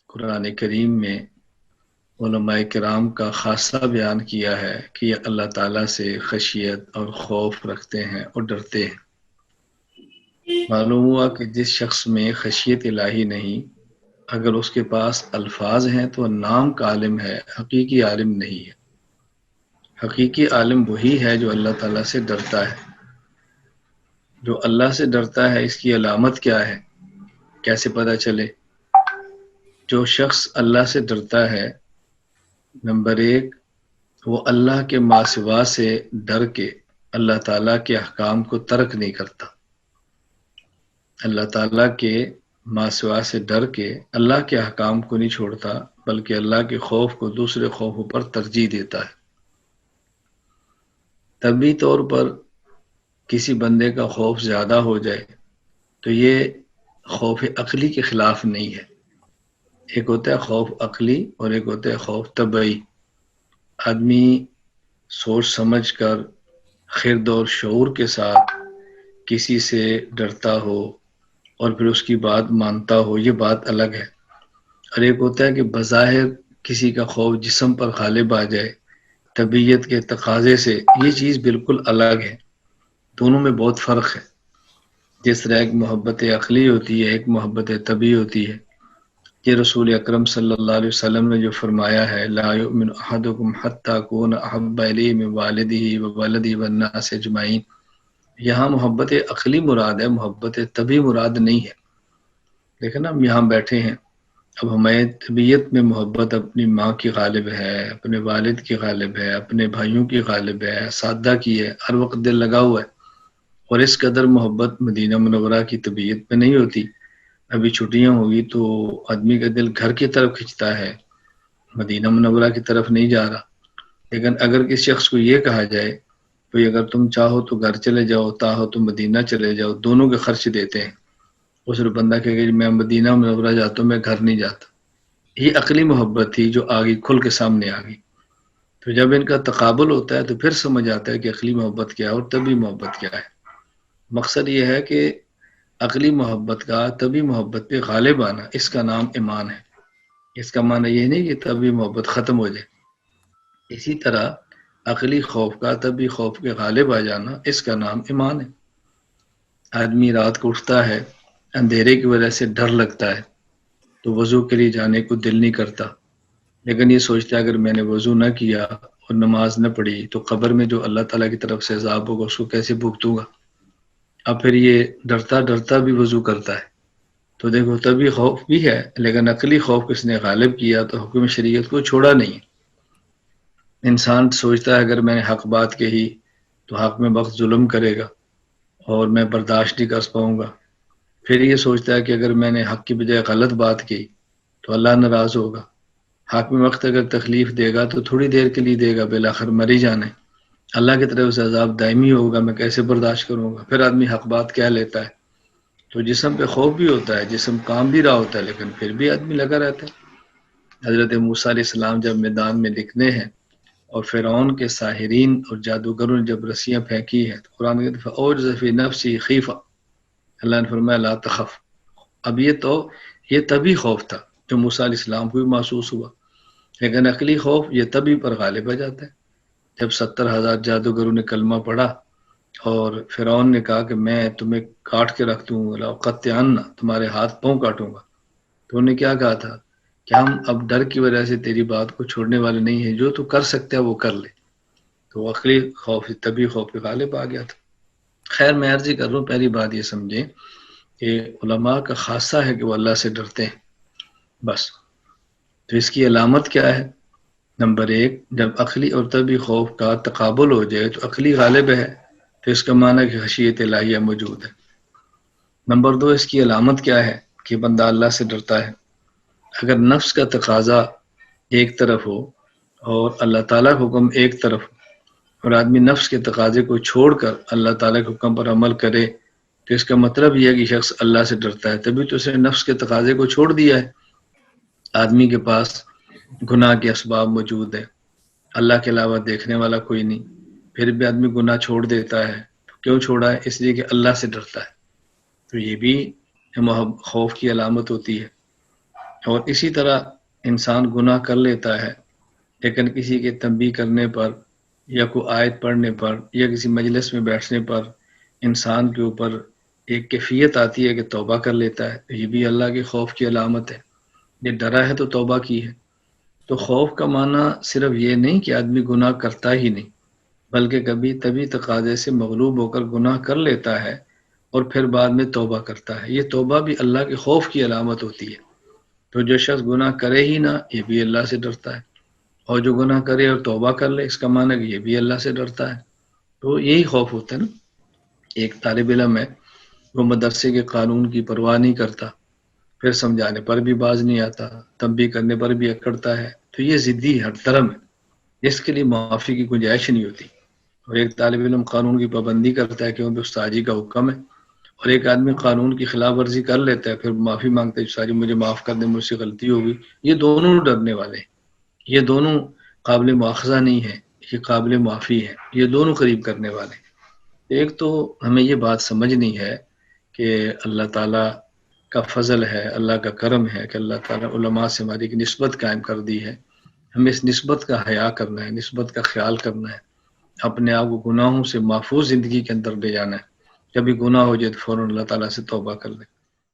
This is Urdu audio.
قرآن کریم میں علماء کرام کا خاصہ بیان کیا ہے کہ یہ اللہ تعالیٰ سے خشیت اور خوف رکھتے ہیں اور ڈرتے ہیں۔ معلوم ہوا کہ جس شخص میں خشیت الہی نہیں، اگر اس کے پاس الفاظ ہیں تو نام کا عالم ہے، حقیقی عالم نہیں ہے۔ حقیقی عالم وہی ہے جو اللہ تعالیٰ سے ڈرتا ہے۔ جو اللہ سے ڈرتا ہے، اس کی علامت کیا ہے، کیسے پتہ چلے؟ جو شخص اللہ سے ڈرتا ہے، نمبر ایک، وہ اللہ کے ما سوا سے ڈر کے اللہ تعالیٰ کے احکام کو ترک نہیں کرتا۔ اللہ تعالیٰ کے ما سوا سے ڈر کے اللہ کے احکام کو نہیں چھوڑتا، بلکہ اللہ کے خوف کو دوسرے خوفوں پر ترجیح دیتا ہے۔ طبی طور پر کسی بندے کا خوف زیادہ ہو جائے تو یہ خوف عقلی کے خلاف نہیں ہے۔ ایک ہوتا ہے خوف عقلی اور ایک ہوتا ہے خوف طبعی۔ آدمی سوچ سمجھ کر خرد اور شعور کے ساتھ کسی سے ڈرتا ہو اور پھر اس کی بات مانتا ہو، یہ بات الگ ہے۔ اور ایک ہوتا ہے کہ بظاہر کسی کا خوف جسم پر غالب آ جائے طبیعت کے تقاضے سے، یہ چیز بالکل الگ ہے۔ دونوں میں بہت فرق ہے۔ جس طرح ایک محبت عقلی ہوتی ہے، ایک محبت طبعی ہوتی ہے۔ یہ رسول اکرم صلی اللہ علیہ وسلم نے جو فرمایا ہے، لا یؤمن احدکم حتی اکون احب الیہ من والدہ وولدہ والناس اجمعین، یہاں محبت عقلی مراد ہے، محبت طبعی مراد نہیں ہے۔ لیکن ہم یہاں بیٹھے ہیں، اب ہمیں طبیعت میں محبت اپنی ماں کی غالب ہے، اپنے والد کی غالب ہے، اپنے بھائیوں کی غالب ہے، اساتذہ کی ہے، ہر وقت دل لگا ہوا ہے۔ اور اس قدر محبت مدینہ منورہ کی طبیعت میں نہیں ہوتی۔ ابھی چھٹیاں ہوگی تو آدمی کا دل گھر کی طرف کھنچتا ہے، مدینہ منورہ کی طرف نہیں جا رہا۔ لیکن اگر کسی شخص کو یہ کہا جائے کہ اگر تم چاہو تو گھر چلے جاؤ، چاہو تو مدینہ چلے جاؤ، دونوں کے خرچ دیتے ہیں، اس بندہ کہے کہ میں مدینہ منورہ جاتا ہوں، میں گھر نہیں جاتا۔ یہ عقلی محبت تھی جو آگئی، کھل کے سامنے آ گئی۔ تو جب ان کا تقابل ہوتا ہے تو پھر سمجھ آتا ہے کہ عقلی محبت کیا ہے اور طبعی محبت کیا ہے۔ مقصد یہ ہے کہ عقلی محبت کا طبعی محبت پہ غالب آنا، اس کا نام ایمان ہے۔ اس کا معنی یہ نہیں کہ طبعی محبت ختم ہو جائے۔ اسی طرح عقلی خوف کا طبعی خوف کے غالب آ جانا، اس کا نام ایمان ہے۔ آدمی رات کو اٹھتا ہے، اندھیرے کی وجہ سے ڈر لگتا ہے تو وضو کے لیے جانے کو دل نہیں کرتا، لیکن یہ سوچتا ہے اگر میں نے وضو نہ کیا اور نماز نہ پڑھی تو قبر میں جو اللہ تعالیٰ کی طرف سے عذاب ہوگا اس کو کیسے بھگتوں گا۔ اب پھر یہ ڈرتا ڈرتا بھی وضو کرتا ہے۔ تو دیکھو طبعی خوف بھی ہے، لیکن عقلی خوف کس نے غالب کیا تو حکم شریعت کو چھوڑا نہیں۔ انسان سوچتا ہے اگر میں نے حق بات کہی تو حق میں وقت ظلم کرے گا اور میں برداشت نہیں کر پاؤں گا۔ پھر یہ سوچتا ہے کہ اگر میں نے حق کی بجائے غلط بات کی تو اللہ ناراض ہوگا۔ حق میں وقت اگر تکلیف دے گا تو تھوڑی دیر کے لیے دے گا، بالآخر مر ہی جانا ہے۔ اللہ کی طرف سے عذاب دائمی ہوگا، میں کیسے برداشت کروں گا۔ پھر آدمی حق بات کہہ لیتا ہے۔ تو جسم پہ خوف بھی ہوتا ہے، جسم کام بھی رہا ہوتا ہے، لیکن پھر بھی آدمی لگا رہتا ہے۔ حضرت موسیٰ علیہ السلام جب میدان میں لکھنے ہیں اور فرعون کے ساحرین اور جادوگروں نے جب رسیاں پھینکی ہیں تو قرآن کہتا ہے فَأَوْجَسَ فِي نَفْسِهِ خِیفَةً، اللہ نے فرمایا لا تخف۔ اب یہ طبعی خوف تھا جو موسیٰ علیہ السلام کو بھی محسوس ہوا، لیکن عقلی خوف یہ طبعی پر غالب آ جاتا ہے۔ جب 70,000 جادوگروں نے کلمہ پڑھا اور فرعون نے کہا کہ میں تمہیں کاٹ کے رکھ دوں گا، لَأُقَطِّعَنَّ، تمہارے ہاتھ پاؤں کاٹوں گا، تو انہوں نے کیا کہا تھا کہ ہم اب ڈر کی وجہ سے تیری بات کو چھوڑنے والے نہیں ہیں، جو تو کر سکتا ہے وہ کر لے۔ تو عقلی خوف طبعی خوف پہ غالب آ گیا تھا۔ خیر میں عرض ہی کر رہا ہوں، پہلی بات یہ سمجھیں کہ علماء کا خاصہ ہے کہ وہ اللہ سے ڈرتے ہیں، بس۔ تو اس کی علامت کیا ہے؟ نمبر ایک، جب عقلی اور طبعی خوف کا تقابل ہو جائے تو عقلی غالب ہے تو اس کا معنی ہے کہ خشیت الہیہ موجود ہے۔ نمبر دو، اس کی علامت کیا ہے کہ بندہ اللہ سے ڈرتا ہے؟ اگر نفس کا تقاضا ایک طرف ہو اور اللہ تعالیٰ کا حکم ایک طرف ہو اور آدمی نفس کے تقاضے کو چھوڑ کر اللہ تعالیٰ کے حکم پر عمل کرے تو اس کا مطلب یہ ہے کہ شخص اللہ سے ڈرتا ہے، تبھی تو اس نے نفس کے تقاضے کو چھوڑ دیا ہے۔ آدمی کے پاس گناہ کے اسباب موجود ہیں، اللہ کے علاوہ دیکھنے والا کوئی نہیں، پھر بھی آدمی گناہ چھوڑ دیتا ہے۔ کیوں چھوڑا ہے؟ اس لیے کہ اللہ سے ڈرتا ہے۔ تو یہ بھی خوف کی علامت ہوتی ہے۔ اور اسی طرح انسان گناہ کر لیتا ہے، لیکن کسی کے تنبیہ کرنے پر یا کوئی آیت پڑھنے پر یا کسی مجلس میں بیٹھنے پر انسان کے اوپر ایک کیفیت آتی ہے کہ توبہ کر لیتا ہے، یہ بھی اللہ کے خوف کی علامت ہے۔ یہ ڈرا ہے تو توبہ کی ہے۔ تو خوف کا معنی صرف یہ نہیں کہ آدمی گناہ کرتا ہی نہیں، بلکہ کبھی طبی تقاضے سے مغلوب ہو کر گناہ کر لیتا ہے اور پھر بعد میں توبہ کرتا ہے۔ یہ توبہ بھی اللہ کے خوف کی علامت ہوتی ہے۔ تو جو شخص گناہ کرے ہی نہ، یہ بھی اللہ سے ڈرتا ہے، اور جو گناہ کرے اور توبہ کر لے، اس کا معنی کہ یہ بھی اللہ سے ڈرتا ہے۔ تو یہی خوف ہوتا ہے نا۔ ایک طالب علم ہے، وہ مدرسے کے قانون کی پرواہ نہیں کرتا، پھر سمجھانے پر بھی باز نہیں آتا، تنبیہ کرنے پر بھی اکڑتا ہے، تو یہ ضدی ہر درم ہے، اس کے لیے معافی کی گنجائش نہیں ہوتی۔ اور ایک طالب علم قانون کی پابندی کرتا ہے کیونکہ استاد جی کا حکم ہے، اور ایک آدمی قانون کی خلاف ورزی کر لیتا ہے، پھر معافی مانگتا ہے، استاد جی مجھے معاف کر دیں، مجھ سے غلطی ہوگی۔ یہ دونوں ڈرنے والے ہیں، یہ دونوں قابل مواخذہ نہیں ہے، یہ قابل معافی ہے، یہ دونوں قریب کرنے والے ہیں۔ ایک تو ہمیں یہ بات سمجھنی ہے کہ اللہ تعالیٰ کا فضل ہے، اللہ کا کرم ہے کہ اللہ تعالیٰ علماء سے ہماری ایک نسبت قائم کر دی ہے۔ ہمیں اس نسبت کا حیا کرنا ہے، نسبت کا خیال کرنا ہے، اپنے آپ کو گناہوں سے محفوظ زندگی کے اندر لے جانا ہے۔ کبھی گناہ ہو جائے تو فوراً اللہ تعالیٰ سے توبہ کر لیں۔